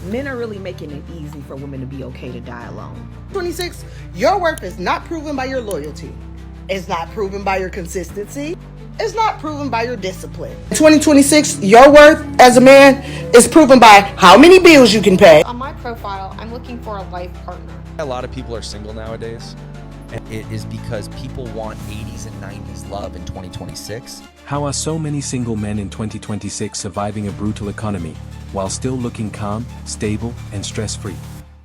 Men are really making it easy for women to be okay to die alone. 26, your worth is not proven by your loyalty. It's not proven by your consistency. It's not proven by your discipline. 2026, your worth as a man is proven by how many bills you can pay. On my profile, I'm looking for a life partner. A lot of people are single nowadays. And it is because people want 80s and 90s love in 2026. How are so many single men in 2026 surviving a brutal economy, while still looking calm, stable, and stress-free?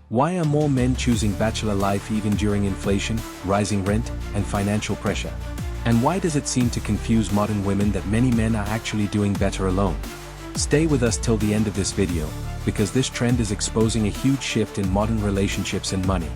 Why are more men choosing bachelor life even during inflation, rising rent, and financial pressure? And why does it seem to confuse modern women that many men are actually doing better alone? Stay with us till the end of this video, because this trend is exposing a huge shift in modern relationships and money.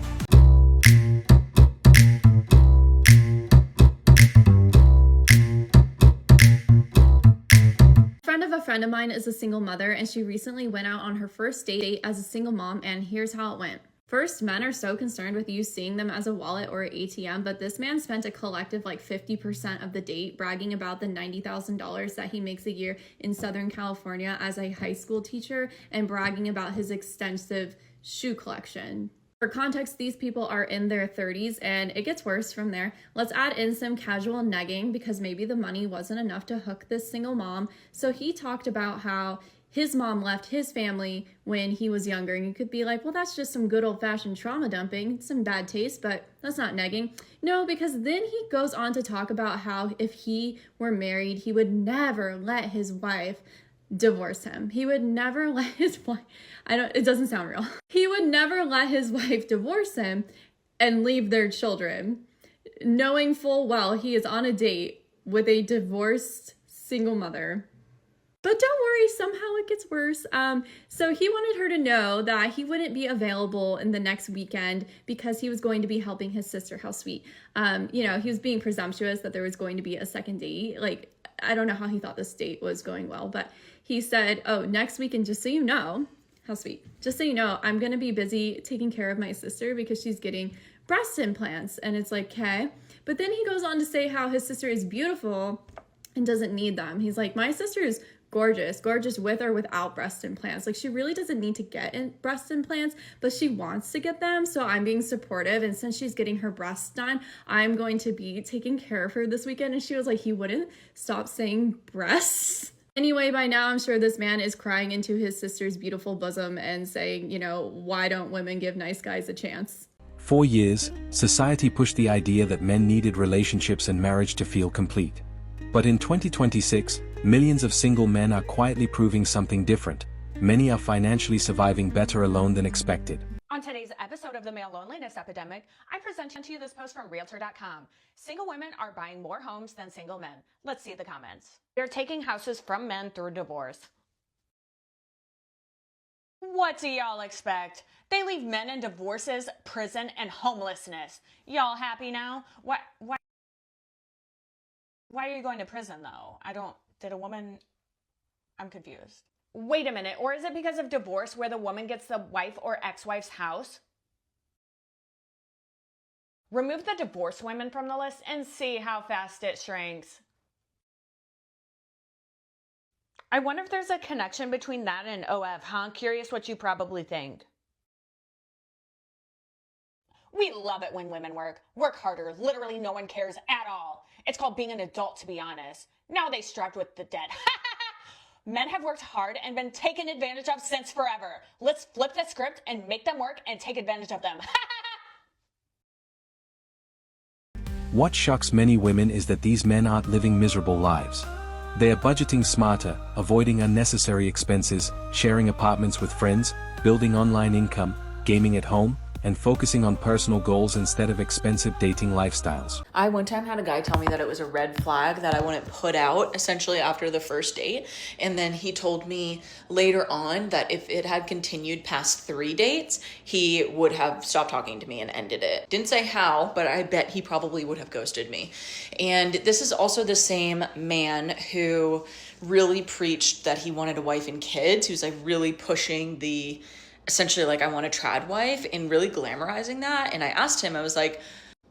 A friend of mine is a single mother, and she recently went out on her first date as a single mom, and here's how it went. First, men are so concerned with you seeing them as a wallet or an ATM, but this man spent a collective 50% of the date bragging about the $90,000 that he makes a year in Southern California as a high school teacher and bragging about his extensive shoe collection. For context, these people are in their 30s, and it gets worse from there. Let's add in some casual negging because maybe the money wasn't enough to hook this single mom. So he talked about how his mom left his family when he was younger, and you could be like, well, that's just some good old-fashioned trauma dumping, some bad taste, but that's not negging. No, because then he goes on to talk about how if he were married, he would never let his wife divorce him. He would never let his wife, it doesn't sound real. He would never let his wife divorce him and leave their children, knowing full well he is on a date with a divorced single mother. But don't worry, somehow it gets worse. So he wanted her to know that he wouldn't be available in the next weekend because he was going to be helping his sister. How sweet. He was being presumptuous that there was going to be a second date. I don't know how he thought this date was going well, but he said, oh, next weekend, just so you know, how sweet. Just so you know, I'm going to be busy taking care of my sister because she's getting breast implants. And it's like, okay. But then he goes on to say how his sister is beautiful and doesn't need them. He's like, my sister is gorgeous with or without breast implants. She really doesn't need to get breast implants, but she wants to get them. So I'm being supportive. And since she's getting her breasts done, I'm going to be taking care of her this weekend. And she was like, he wouldn't stop saying breasts. Anyway, by now, I'm sure this man is crying into his sister's beautiful bosom and saying, why don't women give nice guys a chance? For years, society pushed the idea that men needed relationships and marriage to feel complete. But in 2026, millions of single men are quietly proving something different. Many are financially surviving better alone than expected. On today's episode of the Male Loneliness Epidemic, I present to you this post from Realtor.com. Single women are buying more homes than single men. Let's see the comments. They're taking houses from men through divorce. What do y'all expect? They leave men in divorces, prison, and homelessness. Y'all happy now? Why are you going to prison, though? I'm confused. Wait a minute, or is it because of divorce where the woman gets the wife or ex-wife's house? Remove the divorced women from the list and see how fast it shrinks. I wonder if there's a connection between that and OF, huh? Curious what you probably think. We love it when women work harder. Literally no one cares at all. It's called being an adult, to be honest. Now they strapped with the dead. Men have worked hard and been taken advantage of since forever. Let's flip the script and make them work and take advantage of them. What shocks many women is that these men aren't living miserable lives. They are budgeting smarter, avoiding unnecessary expenses, sharing apartments with friends, building online income, gaming at home, and focusing on personal goals instead of expensive dating lifestyles. I one time had a guy tell me that it was a red flag that I wouldn't put out essentially after the first date. And then he told me later on that if it had continued past 3 dates, he would have stopped talking to me and ended it. Didn't say how, but I bet he probably would have ghosted me. And this is also the same man who really preached that he wanted a wife and kids. He was really pushing essentially I want a trad wife and really glamorizing that. And I asked him, I was like,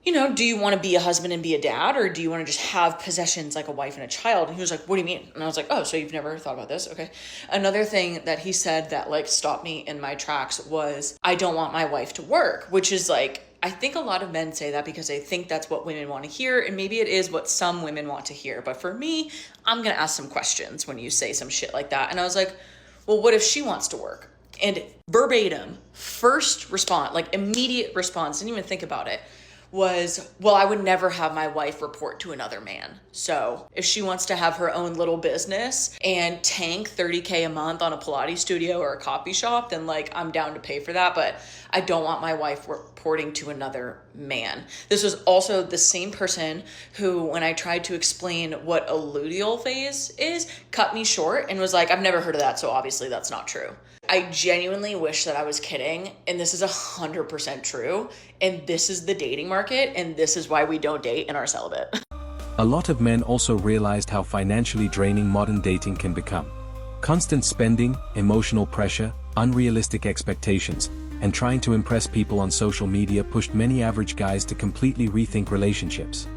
do you want to be a husband and be a dad, or do you want to just have possessions like a wife and a child? And he was like, what do you mean? And I was like, oh, so you've never thought about this? Okay. Another thing that he said that like stopped me in my tracks was, I don't want my wife to work, which is like, I think a lot of men say that because they think that's what women want to hear, and maybe it is what some women want to hear. But for me, I'm going to ask some questions when you say some shit like that. And I was like, well, what if she wants to work? And verbatim, first response, like immediate response, didn't even think about it, was, well, I would never have my wife report to another man. So if she wants to have her own little business and tank $30K a month on a Pilates studio or a coffee shop, then like I'm down to pay for that. But I don't want my wife reporting to another man. This was also the same person who, when I tried to explain what a luteal phase is, cut me short and was like, I've never heard of that, so obviously that's not true. I genuinely wish that I was kidding, and this is 100% true, and this is the dating market, and this is why we don't date and are celibate. A lot of men also realized how financially draining modern dating can become. Constant spending, emotional pressure, unrealistic expectations, and trying to impress people on social media pushed many average guys to completely rethink relationships.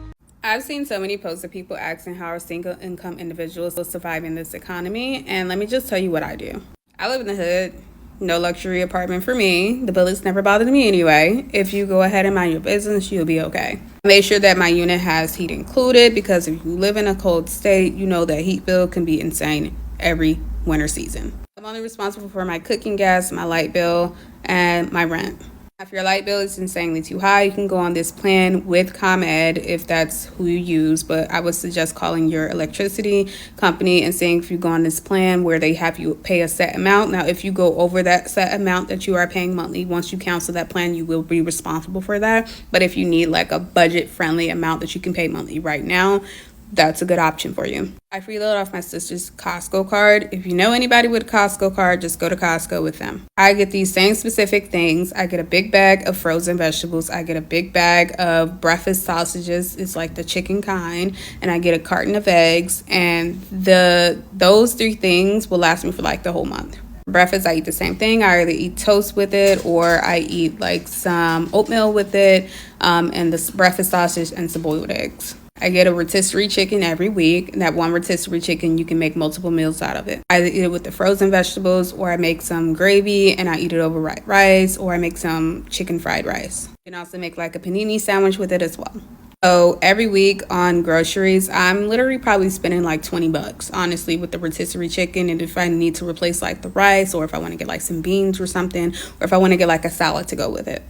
I've seen so many posts of people asking how are single income individuals will survive in this economy, and let me just tell you what I do. I live in the hood, no luxury apartment for me. The bullets never bothered me anyway. If you go ahead and mind your business, you'll be okay. Make sure that my unit has heat included, because if you live in a cold state, you know that heat bill can be insane every winter season. I'm only responsible for my cooking gas, my light bill, and my rent. If your light bill is insanely too high, you can go on this plan with ComEd if that's who you use, but I would suggest calling your electricity company and saying if you go on this plan where they have you pay a set amount. Now, if you go over that set amount that you are paying monthly, once you cancel that plan, you will be responsible for that. But if you need like a budget-friendly amount that you can pay monthly right now, that's a good option for you. I freeload off my sister's Costco card. If you know anybody with a Costco card, just go to Costco with them. I get these same specific things. I get a big bag of frozen vegetables. I get a big bag of breakfast sausages. It's like the chicken kind. And I get a carton of eggs. And those three things will last me for like the whole month. For breakfast, I eat the same thing. I either eat toast with it or I eat like some oatmeal with it, and this breakfast sausage and some boiled eggs. I get a rotisserie chicken every week. And that one rotisserie chicken, you can make multiple meals out of it. I either eat it with the frozen vegetables, or I make some gravy and I eat it over white rice, or I make some chicken fried rice. You can also make like a panini sandwich with it as well. So every week on groceries, I'm literally probably spending like $20, honestly, with the rotisserie chicken. And if I need to replace like the rice, or if I want to get like some beans or something, or if I want to get like a salad to go with it,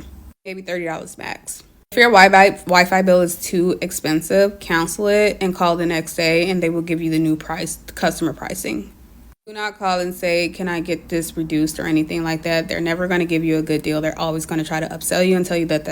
maybe $30 max. If your Wi-Fi bill is too expensive, cancel it and call the next day, and they will give you the new price, customer pricing. Do not call and say, can I get this reduced or anything like that. They're never going to give you a good deal. They're always going to try to upsell you and tell you that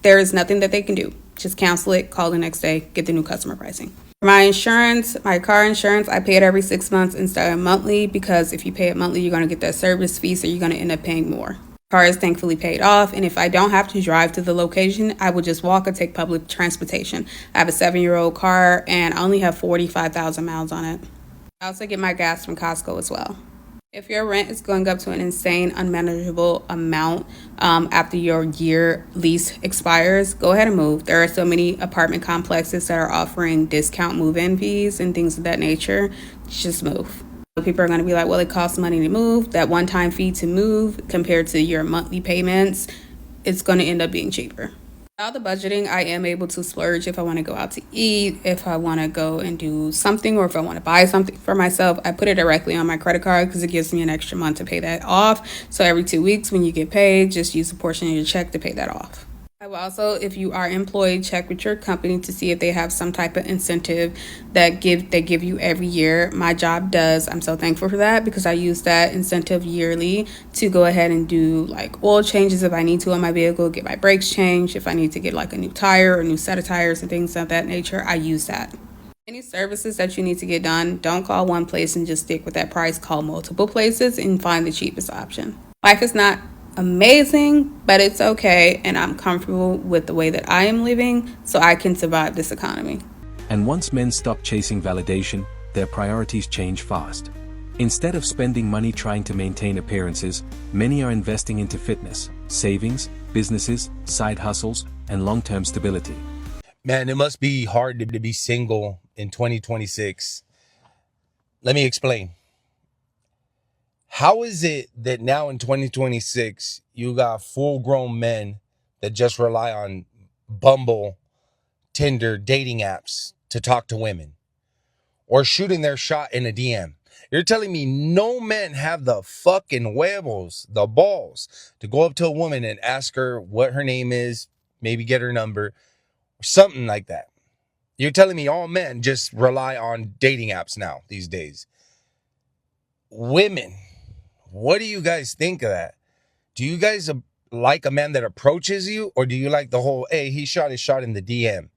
there is nothing that they can do. Just cancel it, call the next day, get the new customer pricing. For my insurance, my car insurance, I pay it every 6 months instead of monthly, because if you pay it monthly, you're going to get that service fee, so you're going to end up paying more. Car is thankfully paid off, and if I don't have to drive to the location, I will just walk or take public transportation. I have a 7-year-old car and I only have 45,000 miles on it. I also get my gas from Costco as well. If your rent is going up to an insane, unmanageable amount after your year lease expires, go ahead and move. There are so many apartment complexes that are offering discount move-in fees and things of that nature. Just move. People are going to be like, well, it costs money to move. That one-time fee to move compared to your monthly payments, it's going to end up being cheaper. Without the budgeting, I am able to splurge if I want to go out to eat, if I want to go and do something, or if I want to buy something for myself. I put it directly on my credit card because it gives me an extra month to pay that off. So every 2 weeks when you get paid, just use a portion of your check to pay that off. I will also, if you are employed, check with your company to see if they have some type of incentive that they give you every year. My job does. I'm so thankful for that, because I use that incentive yearly to go ahead and do like oil changes if I need to on my vehicle, get my brakes changed. If I need to get like a new tire or a new set of tires and things of that nature, I use that. Any services that you need to get done, don't call one place and just stick with that price. Call multiple places and find the cheapest option. Life is not amazing, but it's okay, and I'm comfortable with the way that I am living, so I can survive this economy. And once men stop chasing validation, their priorities change fast. Instead of spending money trying to maintain appearances, many are investing into fitness, savings, businesses, side hustles, and long-term stability. Man, it must be hard to be single in 2026. Let me explain. How is it that now in 2026, you got full-grown men that just rely on Bumble, Tinder, dating apps to talk to women, or shooting their shot in a DM? You're telling me no men have the fucking huevos, the balls, to go up to a woman and ask her what her name is, maybe get her number, or something like that. You're telling me all men just rely on dating apps now these days. Women, what do you guys think of that? Do you guys like a man that approaches you, or do you like the whole, hey, he shot his shot in the DM?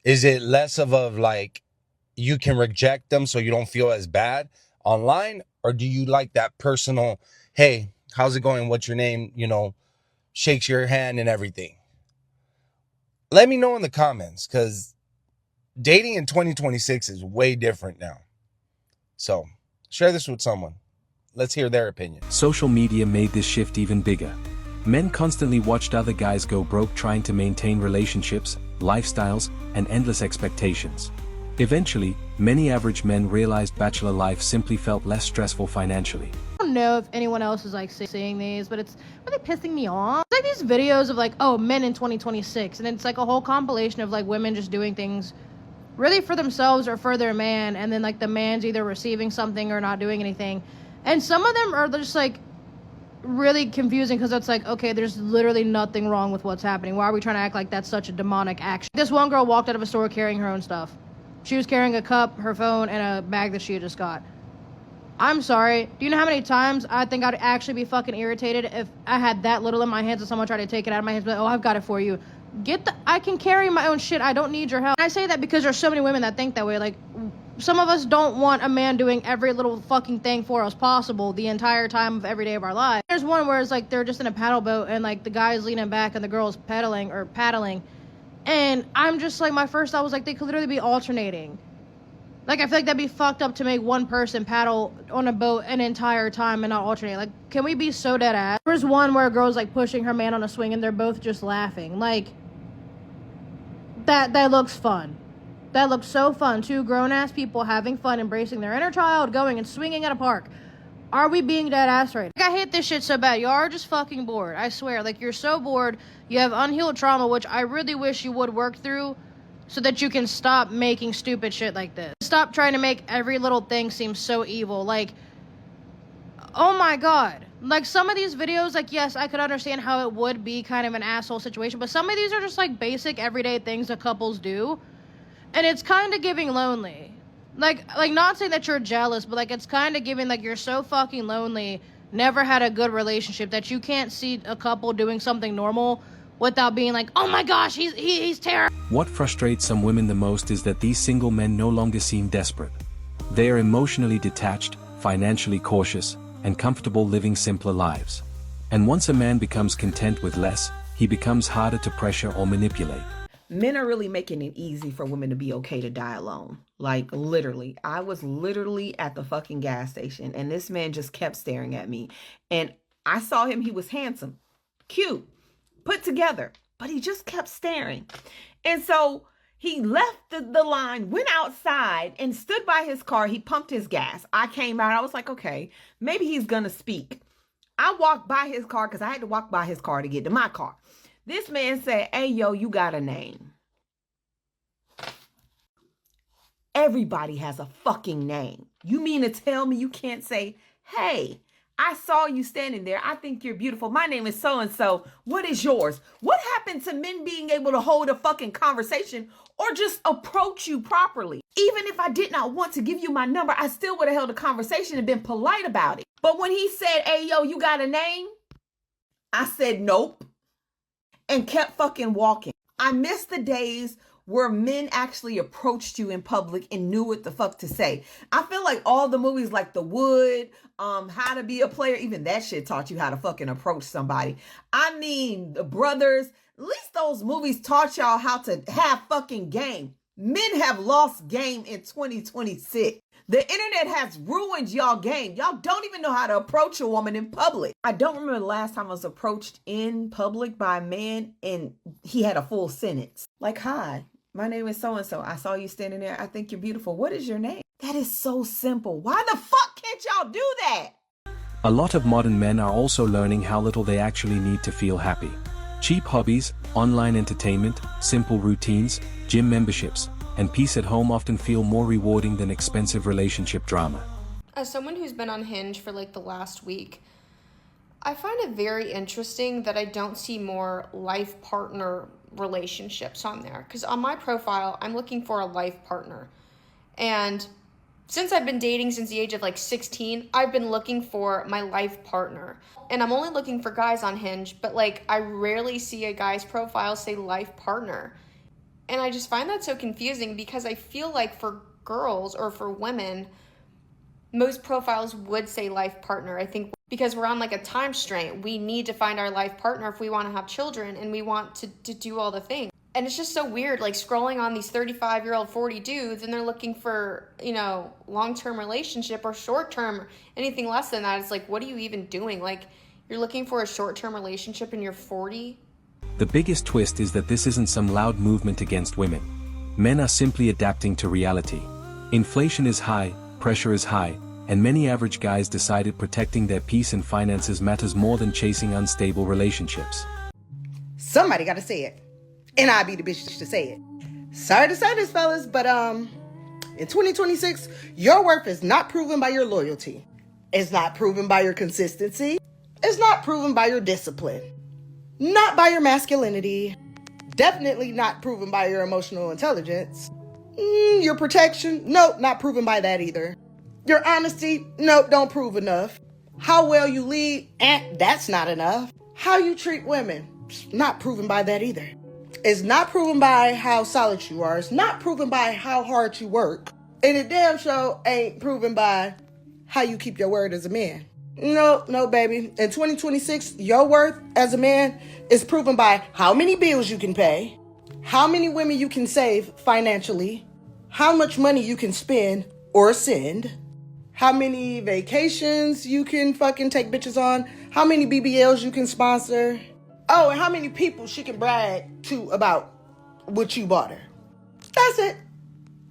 Is it less of a like you can reject them so you don't feel as bad online, or do you like that personal, hey, how's it going? What's your name? You know, shakes your hand and everything. Let me know in the comments, because dating in 2026 is way different now. So share this with someone. Let's hear their opinion. Social media made this shift even bigger. Men constantly watched other guys go broke trying to maintain relationships, lifestyles, and endless expectations. Eventually, many average men realized bachelor life simply felt less stressful financially. I don't know if anyone else is like seeing these, but it's really pissing me off. It's like these videos of like, oh, men in 2026, and it's like a whole compilation of like women just doing things really for themselves or for their man, and then like the man's either receiving something or not doing anything. And some of them are just like really confusing, because it's like, okay, there's literally nothing wrong with what's happening. Why are we trying to act like that's such a demonic action? This one girl walked out of a store carrying her own stuff. She was carrying a cup, her phone, and a bag that she had just got. I'm sorry. Do you know how many times I think I'd actually be fucking irritated if I had that little in my hands and someone tried to take it out of my hands? But, oh, I've got it for you. I can carry my own shit. I don't need your help. And I say that because there's so many women that think that way. Like, some of us don't want a man doing every little fucking thing for us possible the entire time of every day of our lives. There's one where it's like they're just in a paddle boat and like the guy's leaning back and the girl's paddling. And I'm just like, my first thought was like, they could literally be alternating. Like, I feel like that'd be fucked up to make one person paddle on a boat an entire time and not alternate. Like, can we be so dead ass? There's one where a girl's like pushing her man on a swing and they're both just laughing. Like, that looks fun. That looks so fun. Two grown-ass people having fun, embracing their inner child, going and swinging at a park. Are we being dead ass right now? Like, I hate this shit so bad. Y'all are just fucking bored. I swear. Like, you're so bored. You have unhealed trauma, which I really wish you would work through so that you can stop making stupid shit like this. Stop trying to make every little thing seem so evil. Like, oh my god. Like, some of these videos, like, yes, I could understand how it would be kind of an asshole situation, but some of these are just, like, basic everyday things that couples do. And it's kind of giving lonely. Like, not saying that you're jealous, but, like, it's kind of giving, like, you're so fucking lonely, never had a good relationship, that you can't see a couple doing something normal without being like, oh my gosh, he's terrible. What frustrates some women the most is that these single men no longer seem desperate. They are emotionally detached, financially cautious, and comfortable living simpler lives. And once a man becomes content with less, he becomes harder to pressure or manipulate. Men are really making it easy for women to be okay to die alone. Like, literally. I was literally at the fucking gas station and this man just kept staring at me. And I saw him. He was handsome, cute, put together, but he just kept staring. And so he left the line, went outside and stood by his car. He pumped his gas. I came out. I was like, okay, maybe he's going to speak. I walked by his car because I had to walk by his car to get to my car. This man said, hey, yo, you got a name. Everybody has a fucking name. You mean to tell me you can't say, hey, I saw you standing there. I think you're beautiful. My name is so-and-so. What is yours? What happened to men being able to hold a fucking conversation or just approach you properly? Even if I did not want to give you my number, I still would have held a conversation and been polite about it. But when he said, hey, yo, you got a name? I said, nope. And kept fucking walking. I miss the days where men actually approached you in public and knew what the fuck to say. I feel like all the movies like The Wood, How to Be a Player, even that shit taught you how to fucking approach somebody. I mean, The Brothers, at least those movies taught y'all how to have fucking game. Men have lost game in 2026. The internet has ruined y'all game. Y'all don't even know how to approach a woman in public. I don't remember the last time I was approached in public by a man and he had a full sentence. Like, hi, my name is so-and-so. I saw you standing there. I think you're beautiful. What is your name? That is so simple. Why the fuck can't y'all do that? A lot of modern men are also learning how little they actually need to feel happy. Cheap hobbies, online entertainment, simple routines, gym memberships, and peace at home often feel more rewarding than expensive relationship drama. As someone who's been on Hinge for like the last week, I find it very interesting that I don't see more life partner relationships on there. Because on my profile, I'm looking for a life partner. And since I've been dating since the age of like 16, I've been looking for my life partner. And I'm only looking for guys on Hinge, but like I rarely see a guy's profile say life partner. And I just find that so confusing because I feel like for girls or for women, most profiles would say life partner. I think because we're on like a time strain, we need to find our life partner if we want to have children and we want to do all the things. And it's just so weird, like scrolling on these 35-year-old 40 dudes and they're looking for, you know, long-term relationship or short-term, or anything less than that. It's like, what are you even doing? Like, you're looking for a short-term relationship and you're 40? The biggest twist is that this isn't some loud movement against women. Men are simply adapting to reality. Inflation is high, pressure is high, and many average guys decided protecting their peace and finances matters more than chasing unstable relationships. Somebody gotta say it. And I be the bitch to say it. Sorry to say this, fellas, but in 2026, your worth is not proven by your loyalty. It's not proven by your consistency. It's not proven by your discipline. Not by your masculinity. Definitely not proven by your emotional intelligence. Your protection? Nope, not proven by that either. Your honesty? Nope, don't prove enough. How well you lead? That's not enough. How you treat women? Not proven by that either. It's not proven by how solid you are. It's not proven by how hard you work. And it damn sure ain't proven by how you keep your word as a man. No, baby. In 2026, your worth as a man is proven by how many bills you can pay, how many women you can save financially, how much money you can spend or send, how many vacations you can fucking take bitches on, how many BBLs you can sponsor. Oh, and how many people she can brag to about what you bought her. That's it.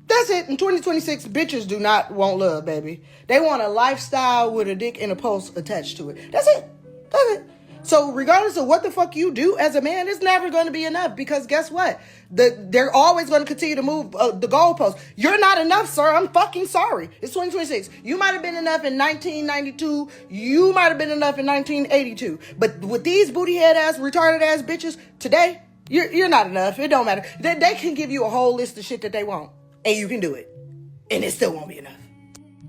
That's it. In 2026, bitches do not want love, baby. They want a lifestyle with a dick and a pulse attached to it. That's it. That's it. So regardless of what the fuck you do as a man, it's never going to be enough because guess what? They're always going to continue to move the goalposts. You're not enough, sir. I'm fucking sorry. It's 2026. You might have been enough in 1992. You might have been enough in 1982. But with these booty head ass, retarded ass bitches today, you're not enough. It don't matter. They can give you a whole list of shit that they want. And you can do it. And it still won't be enough.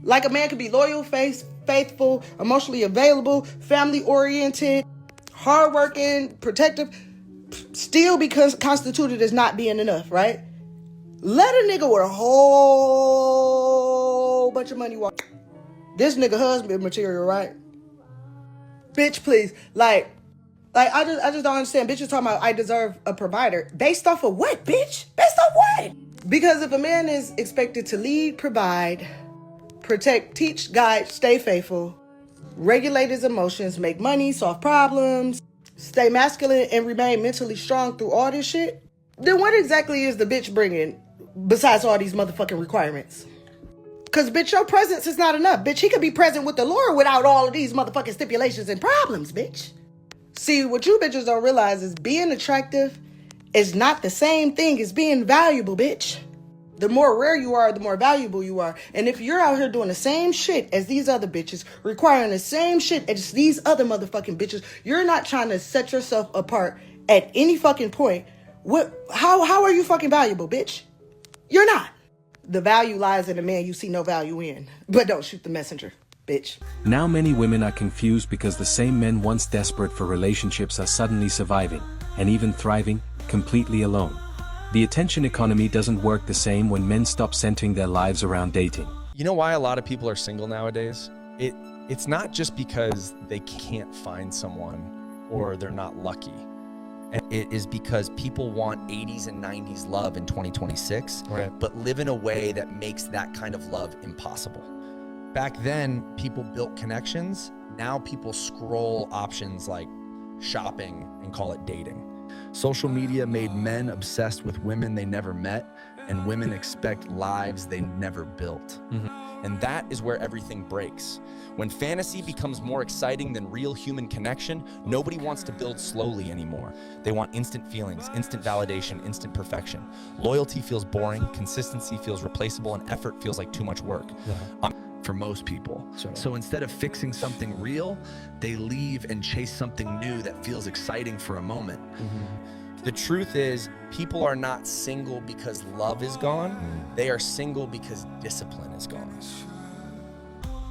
Like a man can be loyal, faithful, emotionally available, family-oriented, hardworking, protective, still be constituted as not being enough, right? Let a nigga with a whole bunch of money walk. This nigga husband material, right? Bitch, please. Like I just don't understand. Bitches talking about I deserve a provider. Based off of what, bitch? Based off what? Because if a man is expected to lead, provide, protect, teach, guide, stay faithful, regulate his emotions, make money, solve problems, stay masculine, and remain mentally strong through all this shit, then what exactly is the bitch bringing besides all these motherfucking requirements? Because, bitch, your presence is not enough. Bitch, he could be present with the Lord without all of these motherfucking stipulations and problems, bitch. See, what you bitches don't realize is being attractive is not the same thing as being valuable, bitch. The more rare you are, the more valuable you are. And if you're out here doing the same shit as these other bitches, requiring the same shit as these other motherfucking bitches, you're not trying to set yourself apart at any fucking point. How are you fucking valuable, bitch? You're not. The value lies in a man you see no value in. But don't shoot the messenger, bitch. Now many women are confused because the same men once desperate for relationships are suddenly surviving, and even thriving, completely alone. The attention economy doesn't work the same when men stop centering their lives around dating. You know why a lot of people are single nowadays? It's not just because they can't find someone or they're not lucky. And it is because people want 80s and 90s love in 2026, Right. but live in a way that makes that kind of love impossible. Back then, people built connections. Now people scroll options like shopping and call it dating. Social media made men obsessed with women they never met, and women expect lives they never built. And that is where everything breaks. When fantasy becomes more exciting than real human connection, nobody wants to build slowly anymore. They want instant feelings, instant validation, instant perfection. Loyalty feels boring, consistency feels replaceable, and effort feels like too much work. For most people. So instead of fixing something real, they leave and chase something new that feels exciting for a moment. The truth is, people are not single because love is gone. They are single because discipline is gone.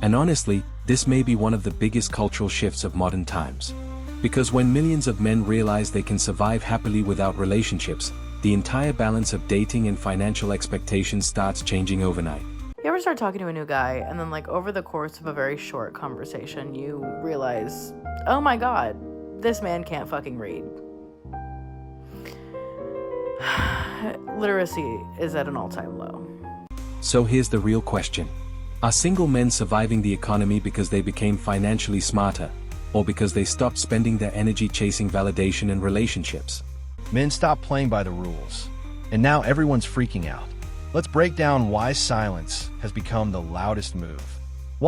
And honestly, this may be one of the biggest cultural shifts of modern times. Because when millions of men realize they can survive happily without relationships, the entire balance of dating and financial expectations starts changing overnight. You ever start talking to a new guy and then like over the course of a very short conversation, you realize, oh my God, this man can't fucking read. Literacy is at an all-time low. So here's the real question. Are single men surviving the economy because they became financially smarter, or because they stopped spending their energy chasing validation in relationships? Men stopped playing by the rules, and now everyone's freaking out. Let's break down why silence has become the loudest move.